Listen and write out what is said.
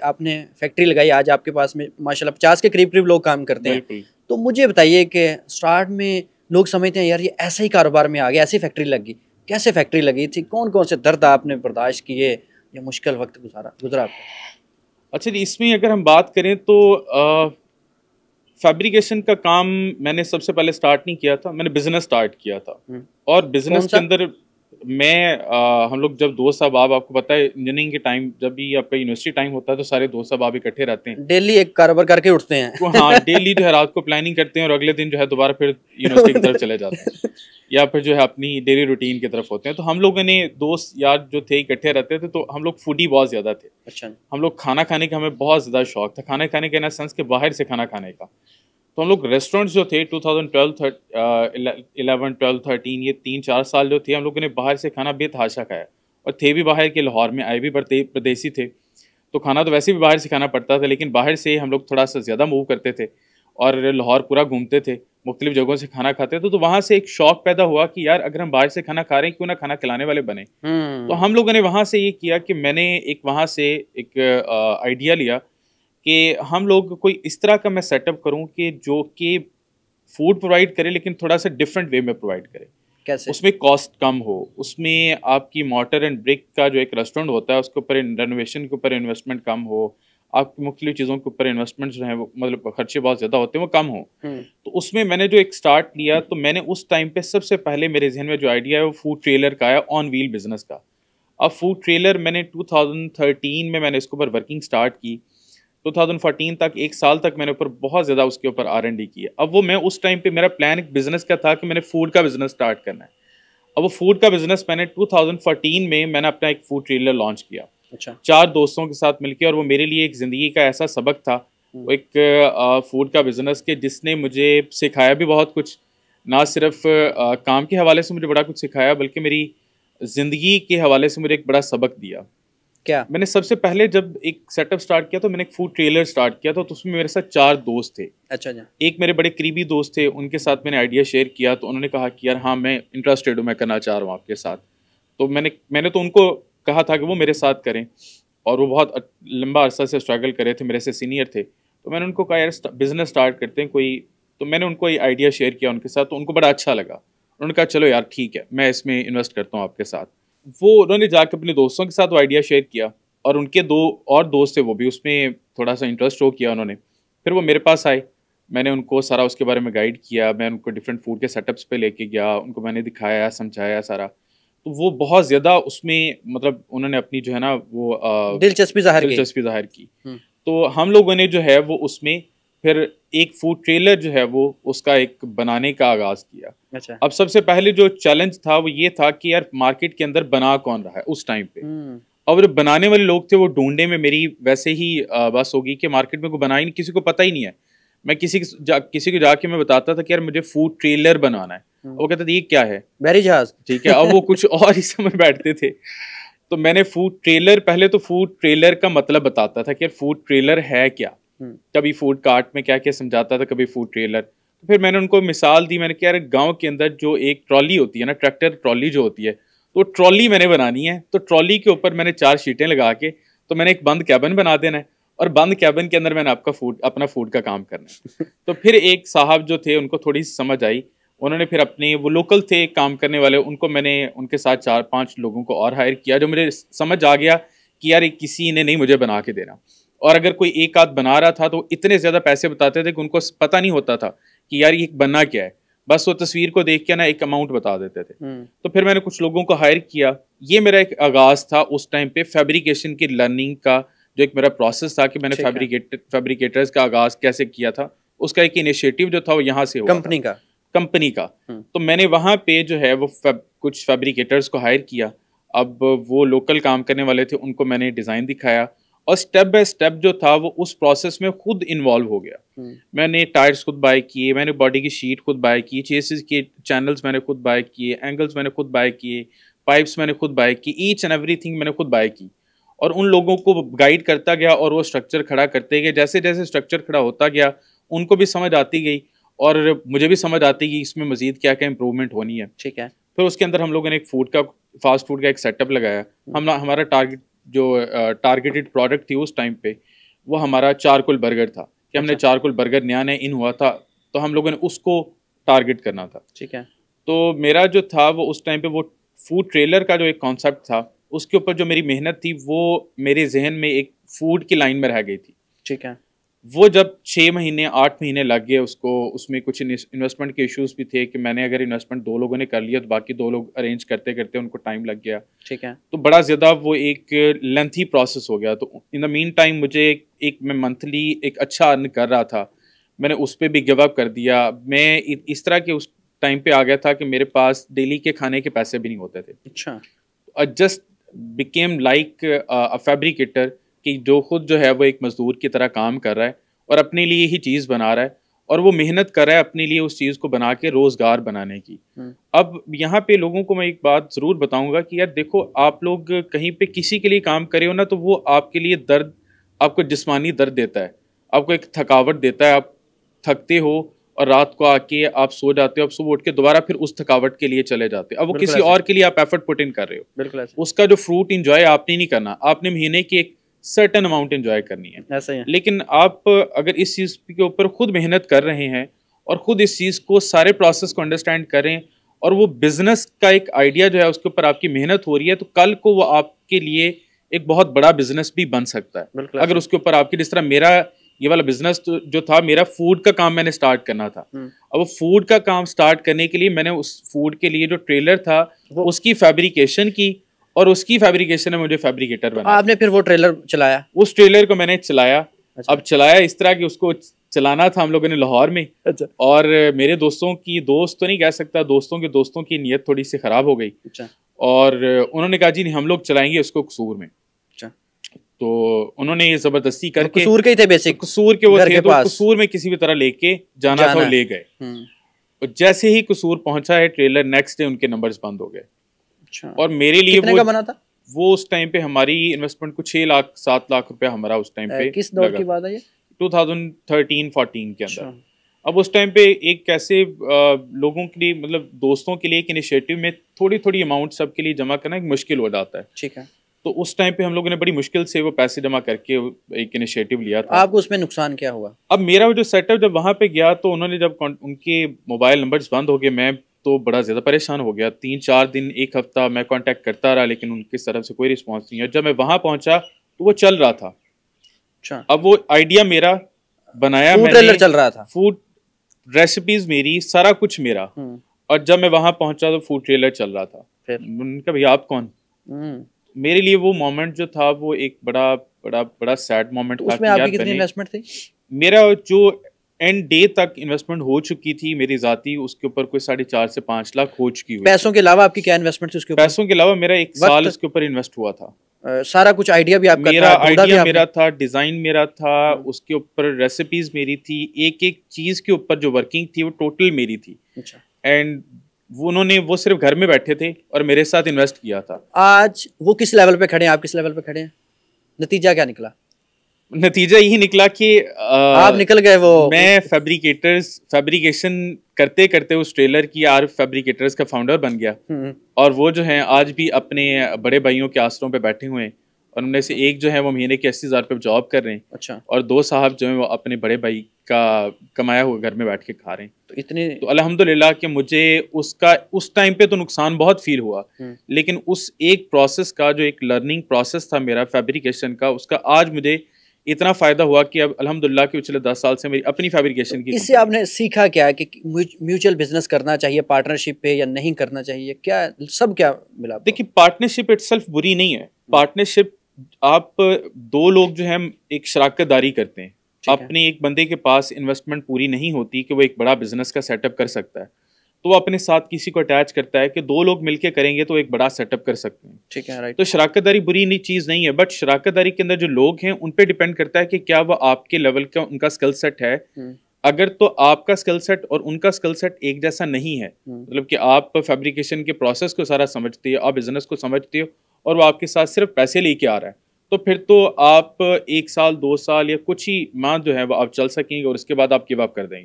आपने फैक्ट्री लगाई, आज आपके पास में माशाल्लाह 50 के करीब करीब लोग काम करते हैं। तो मुझे बताइए कि स्टार्ट में लोग समझते हैं यार ये ऐसे ही कारोबार में आ गया, ऐसी फैक्ट्री लग गई, कैसे फैक्ट्री लगी थी, कौन कौन से दर्द आपने बर्दाश्त किए या मुश्किल वक्त गुजरा आपका? अच्छा जी, इसमें अगर हम बात करें तो फैब्रिकेशन का काम मैंने सबसे पहले स्टार्ट नहीं किया था, मैंने बिजनेस स्टार्ट किया था। और बिजनेस के अंदर हम लोग जब दोस्त साहब, आपको पता है इंजीनियरिंग के टाइम जब भी आपका यूनिवर्सिटी टाइम होता है तो सारे दोस्त साहब इकट्ठे रहते हैं, डेली एक कारोबार करके उठते हैं। तो हाँ, डेली जो है रात को प्लानिंग करते हैं और अगले दिन जो है दोबारा फिर यूनिवर्सिटी की तरफ चले जाते हैं या फिर जो है अपनी डेली रूटीन की तरफ होते हैं। तो हम लोगों ने दोस्त यार जो थे इकट्ठे रहते थे, तो हम लोग फूडी बहुत ज़्यादा थे। अच्छा। हम लोग खाना खाने का हमें बहुत ज़्यादा शौक था, खाना खाने के ना सेंस के बाहर से खाना खाने का। तो हम लोग रेस्टोरेंट्स जो थे 2012, 11, 12, 13 ये 3-4 साल जो थे, हम लोगों ने बाहर से खाना बेतहाशा खाया। और थे भी बाहर के, लाहौर में आए भी परदेसी थे, तो खाना तो वैसे भी बाहर से खाना पड़ता था, लेकिन बाहर से हम लोग थोड़ा सा ज़्यादा मूव करते थे और लाहौर पूरा घूमते थे, मुख्तलिफ जगहों से खाना खाते थे। तो वहाँ से एक शौक पैदा हुआ कि यार अगर हम बाहर से खाना खा रहे हैं, क्यों ना खाना खिलाने वाले बने। तो हम लोगों ने वहाँ से ये किया कि मैंने वहाँ से एक आइडिया लिया कि हम लोग कोई इस तरह का मैं सेटअप करूं कि जो कि फूड प्रोवाइड करे, लेकिन थोड़ा सा डिफरेंट वे में प्रोवाइड करे। कैसे? उसमें कॉस्ट कम हो, उसमें आपकी मॉर्टर एंड ब्रिक का जो एक रेस्टोरेंट होता है उसके ऊपर रेनोवेशन के ऊपर इन्वेस्टमेंट कम हो, आपकी मुख्तलिफ चीज़ों के ऊपर इन्वेस्टमेंट जो है वो मतलब खर्चे बहुत ज़्यादा होते हैं वो कम हो। तो उसमें मैंने जो एक स्टार्ट लिया, तो मैंने उस टाइम पे सबसे पहले मेरे जहन में जो आइडिया है वो फूड ट्रेलर का आया, ऑन व्हील बिजनेस का। अब फूड ट्रेलर मैंने 2013 में मैंने इसके ऊपर वर्किंग स्टार्ट की। 2014 तक, 1 साल तक मैंने ऊपर बहुत ज़्यादा उसके ऊपर R&D की है। अब वो मैं उस टाइम पे मेरा प्लान एक बिज़नेस का था कि मैंने फूड का बिज़नेस स्टार्ट करना है। अब वो फूड का बिज़नेस मैंने 2014 में मैंने अपना एक फूड ट्रेलर लॉन्च किया। अच्छा। 4 दोस्तों के साथ मिलकर, और वो मेरे लिए एक ज़िंदगी का ऐसा सबक था, वो एक फूड का बिज़नेस के जिसने मुझे सिखाया भी बहुत कुछ, ना सिर्फ काम के हवाले से मुझे बड़ा कुछ सिखाया, बल्कि मेरी ज़िंदगी के हवाले से मुझे एक बड़ा सबक दिया। क्या? मैंने सबसे पहले जब एक सेटअप स्टार्ट किया तो मैंने एक फूड ट्रेलर स्टार्ट किया था, तो उसमें मेरे साथ 4 दोस्त थे। अच्छा जी। एक मेरे बड़े करीबी दोस्त थे, उनके साथ मैंने आइडिया शेयर किया, तो उन्होंने कहा कि यार हाँ मैं इंटरेस्टेड हूँ, मैं करना चाह रहा हूँ आपके साथ। तो मैंने तो उनको कहा था कि वो मेरे साथ करें, और वो बहुत लंबा अरसा से स्ट्रगल कर रहे थे, मेरे से सीनियर थे। तो मैंने उनको कहा यार बिज़नेस स्टार्ट करते हैं कोई, तो मैंने उनको ये आइडिया शेयर किया उनके साथ, तो उनको बड़ा अच्छा लगा। उन्होंने कहा चलो यार ठीक है, मैं इसमें इन्वेस्ट करता हूँ आपके साथ। वो उन्होंने जाकर अपने दोस्तों के साथ वो आइडिया शेयर किया, और उनके 2 और दोस्त थे, वो भी उसमें थोड़ा सा इंटरेस्ट शो किया उन्होंने। फिर वो मेरे पास आए, मैंने उनको सारा उसके बारे में गाइड किया, मैं उनको डिफरेंट फूड के सेटअप्स पे लेके गया, उनको मैंने दिखाया समझाया सारा। तो वो बहुत ज़्यादा उसमें मतलब उन्होंने अपनी जो है ना वो दिलचस्पी ज़ाहिर की। तो हम लोगों ने जो है वो उसमें फिर एक फूड ट्रेलर जो है वो उसका एक बनाने का आगाज़ किया। अच्छा। अब सबसे पहले जो चैलेंज था वो ये था कि यार मार्केट के अंदर बना कौन रहा है उस टाइम पे, और बनाने वाले लोग थे वो ढूंढने में मेरी वैसे ही बस होगी कि मार्केट में कोई बना ही नहीं, किसी को पता ही नहीं है। मैं किसी को जाके मैं बताता था कि यार मुझे फूड ट्रेलर बनाना है, वो कहते थे ये क्या है, बहरी जहाज, ठीक है। अब वो कुछ और ही समझ बैठते थे। तो मैंने फूड ट्रेलर, पहले तो फूड ट्रेलर का मतलब बताता था कि यार फूड ट्रेलर है क्या, कभी फूड कार्ट में क्या क्या समझाता था, कभी फूड ट्रेलर। तो फिर मैंने उनको मिसाल दी, मैंने कहा यार गाँव के अंदर जो एक ट्रॉली होती है ना, ट्रैक्टर ट्रॉली जो होती है, तो ट्रॉली मैंने बनानी है। तो ट्रॉली के ऊपर मैंने 4 शीटें लगा के, तो मैंने एक बंद कैबिन बना देना है, और बंद कैबिन के अंदर मैंने अपना फूड का काम करना है। तो फिर एक साहब जो थे उनको थोड़ी समझ आई, उन्होंने फिर अपने वो लोकल थे काम करने वाले, उनको मैंने उनके साथ 4-5 लोगों को और हायर किया, जो मुझे समझ आ गया कि यार किसी ने नहीं मुझे बना के देना। और अगर कोई एक आध बना रहा था तो इतने ज़्यादा पैसे बताते थे कि उनको पता नहीं होता था कि यार ये बनना क्या है, बस वो तस्वीर को देख के ना एक अमाउंट बता देते थे। तो फिर मैंने कुछ लोगों को हायर किया। ये मेरा एक आगाज़ था उस टाइम पे फैब्रिकेशन की लर्निंग का, जो एक मेरा प्रोसेस था कि मैंने फैब्रिकेटर्स का आगाज़ कैसे किया था, उसका एक इनिशिएटिव जो था वो यहाँ से हुआ, कंपनी का। तो मैंने वहाँ पे जो है वो कुछ फैब्रिकेटर्स को हायर किया। अब वो लोकल काम करने वाले थे, उनको मैंने डिज़ाइन दिखाया, और स्टेप बाय स्टेप जो था वो उस प्रोसेस में खुद इन्वॉल्व हो गया। मैंने टायर्स खुद बाय किए, मैंने बॉडी की शीट खुद बाय की, चेसिस के चैनल्स मैंने खुद बाय किए, एंगल्स मैंने खुद बाय किए, पाइप्स मैंने खुद बाय की, ईच एंड एवरीथिंग मैंने खुद बाय की, और उन लोगों को गाइड करता गया, और वो स्ट्रक्चर खड़ा करते गए। जैसे जैसे स्ट्रक्चर खड़ा होता गया उनको भी समझ आती गई, और मुझे भी समझ आती कि इसमें मजीद क्या क्या इंप्रूवमेंट होनी है। ठीक है। फिर उसके अंदर हम लोगों ने एक फास्ट फूड का एक सेटअप लगाया। हमारा टारगेटेड प्रोडक्ट थी उस टाइम पे वो हमारा चारकोल बर्गर था कि हमने चारकोल बर्गर नया नया इन हुआ था, तो हम लोगों ने उसको टारगेट करना था। ठीक है। तो मेरा जो था वो उस टाइम पे वो फूड ट्रेलर का जो एक कॉन्सेप्ट था उसके ऊपर जो मेरी मेहनत थी वो मेरे जहन में एक फूड की लाइन में रह गई थी। ठीक है। वो जब 6 महीने 8 महीने लग गए उसको, उसमें कुछ इन्वेस्टमेंट के इश्यूज भी थे कि मैंने अगर इन्वेस्टमेंट 2 लोगों ने कर लिया तो बाकी 2 लोग अरेंज करते करते उनको टाइम लग गया। ठीक है। तो बड़ा ज़्यादा वो एक लेंथी प्रोसेस हो गया। तो इन द मीन टाइम मुझे एक मैं मंथली एक अच्छा अर्न कर रहा था, मैंने उस पर भी गिव अप कर दिया। मैं इस तरह के उस टाइम पे आ गया था कि मेरे पास डेली के खाने के पैसे भी नहीं होते थे। अच्छा। I just became like a fabricator कि जो खुद जो है वो एक मजदूर की तरह काम कर रहा है और अपने लिए ही चीज़ बना रहा है और वो मेहनत कर रहा है अपने लिए उस चीज़ को बना के रोज़गार बनाने की। अब यहाँ पे लोगों को मैं एक बात ज़रूर बताऊंगा कि यार देखो, आप लोग कहीं पे किसी के लिए काम करे हो ना तो वो आपके लिए दर्द, आपको जिस्मानी दर्द देता है, आपको एक थकावट देता है, आप थकते हो और रात को आके आप सो जाते हो, आप सुबह उठ के दोबारा फिर उस थकावट के लिए चले जाते हो। अब वो किसी और के लिए आप एफर्ट पुट इन कर रहे हो, बिल्कुल उसका जो फ्रूट इंजॉय आपने नहीं करना, आपने महीने की एक सर्टेन अमाउंट एंजॉय करनी है। ऐसा ही है। लेकिन आप अगर इस चीज़ के ऊपर खुद मेहनत कर रहे हैं और खुद इस चीज़ को सारे प्रोसेस को अंडरस्टैंड करें और वो बिजनेस का एक आइडिया जो है उसके ऊपर आपकी मेहनत हो रही है, तो कल को वो आपके लिए एक बहुत बड़ा बिजनेस भी बन सकता है। अगर उसके ऊपर आपकी, जिस तरह मेरा ये वाला बिजनेस जो था, मेरा फूड का काम मैंने स्टार्ट करना था। अब वो फूड का काम स्टार्ट करने के लिए मैंने उस फूड के लिए जो ट्रेलर था उसकी फैब्रिकेशन की और उसकी फैब्रिकेशन में मुझे फैब्रिकेटर बना। आपने फिर वो ट्रेलर चलाया? उस ट्रेलर को मैंने चलाया। अच्छा। अब चलाया इस तरह कि उसको चलाना था हम लोगों ने लाहौर में। अच्छा। और मेरे दोस्तों की, दोस्त तो नहीं कह सकता, दोस्तों के दोस्तों की नीयत थोड़ी सी खराब हो गई। अच्छा। और उन्होंने कहा जी नहीं, हम लोग चलाएंगे उसको कसूर में। अच्छा। तो उन्होंने ये जबरदस्ती करके, कसूर के ही थे बेसिक, कसूर के वो थे, तो कसूर में किसी भी तरह लेके जाना था, ले गए। जैसे ही कसूर पहुंचा है ट्रेलर, नेक्स्ट डे उनके नंबर्स बंद हो गए। अच्छा। और मेरे लिए कितने का बना था वो उस टाइम पे हमारी इन्वेस्टमेंट कुछ 6 लाख 7 लाख रुपया हमारा उस टाइम पे। किस दौर की बात है ये? 2013-14 के अंदर। अब उस टाइम पे एक कैसे लोगों के लिए, मतलब दोस्तों के लिए एक इनिशिएटिव में थोड़ी थोड़ी अमाउंट सबके लिए जमा करना एक मुश्किल हो जाता है। ठीक है। तो उस टाइम पे हम लोगों ने बड़ी मुश्किल से वो पैसे जमा करके एक इनिशिएटिव लिया था। आपको उसमें नुकसान क्या हुआ? अब मेरा जो सेटअप जब वहां पे गया तो उन्होंने जब उनके मोबाइल नंबर्स बंद हो गए, मैं तो बड़ा ज़्यादा परेशान हो गया। 3-4 दिन, एक हफ्ता मैं कांटेक्ट करता रहा लेकिन उनकी तरफ से कोई रिस्पांस नहीं है। जब मैं वहां पहुंचा तो वो चल रहा था। अच्छा। अब वो आइडिया मेरा बनाया, फूड ट्रेलर चल रहा था, फूड रेसिपीज मेरी, सारा कुछ मेरा। और जब मैं वहां पहुंचा तो फूड ट्रेलर चल रहा था। फिर उनका भैया आप कौन? मेरे लिए वो मोमेंट जो था वो एक बड़ा बड़ा बड़ा सैड मोमेंट था। उसमें आपकी कितनी इन्वेस्टमेंट थी? मेरा जो एंड डे तक इन्वेस्टमेंट हो चुकी थी मेरी जाती, उसके ऊपर कोई 4.5 से 5 लाख हो चुकी हुई। पैसों के अलावा आपकी क्या इन्वेस्टमेंट थी उसके ऊपर? पैसों के अलावा मेरा 1 साल उसके ऊपर इन्वेस्ट हुआ था। सारा कुछ आइडिया भी आपका मेरा था, आइडिया मेरा था, डिजाइन मेरा था, उसके ऊपर रेसिपीज मेरी थी, एक एक चीज के ऊपर जो वर्किंग थी वो टोटल मेरी थी। अच्छा। एंड वो सिर्फ घर में बैठे थे और मेरे साथ इन्वेस्ट किया था। आज वो किस लेवल पे खड़े हैं, आप किस लेवल पे खड़े हैं? नतीजा क्या निकला? नतीजा यही निकला कि आप निकल गए वो। मैं फैब्रिकेशन करते करते उस ट्रेलर की आर फैब्रिकेटर्स का फाउंडर बन गया। और वो जो है आज भी अपने बड़े भाइयों के आसरों पे बैठे हुए हैं और उनमें से एक जो है वो महीने के 80,000 पे जॉब कर रहे हैं। अच्छा। और 2 साहब जो है वो अपने बड़े भाई का कमाया हुआ घर में बैठ के खा रहे हैं। तो इतने तो अल्हम्दुलिल्लाह कि मुझे उसका उस टाइम पे तो नुकसान बहुत फील हुआ, लेकिन उस एक प्रोसेस का जो एक लर्निंग प्रोसेस था मेरा फैब्रिकेशन का, उसका आज मुझे इतना फायदा हुआ कि अब अल्हम्दुलिल्लाह कि पिछले 10 साल से मेरी अपनी फैब्रिकेशन की। इससे आपने सीखा क्या कि म्यूचुअल बिजनेस करना चाहिए पार्टनरशिप पे या नहीं करना चाहिए? क्या सब क्या मिला? देखिए, पार्टनरशिप इटसेल्फ बुरी नहीं है। पार्टनरशिप आप 2 लोग जो हैं एक शराकतदारी करते हैं। अपने एक बंदे के पास इन्वेस्टमेंट पूरी नहीं होती कि वो एक बड़ा बिजनेस का सेटअप कर सकता है, तो वो अपने साथ किसी को अटैच करता है कि 2 लोग मिलके करेंगे तो एक बड़ा सेटअप कर सकते हैं। ठीक है, राइट। तो शराकतदारी बुरी चीज़ नहीं है, बट शराकतदारी के अंदर जो लोग हैं उन पे डिपेंड करता है कि क्या वो आपके लेवल का उनका स्किल सेट है। अगर तो आपका स्किल सेट और उनका स्किल सेट एक जैसा नहीं है, मतलब कि आप फैब्रिकेशन के प्रोसेस को सारा समझते हो, आप बिजनेस को समझते हो और वो आपके साथ सिर्फ पैसे लेके आ रहा है, तो फिर तो आप 1 साल 2 साल या कुछ ही माह जो है वो आप चल सकेंगे और उसके बाद आप गिव अप कर देंगे।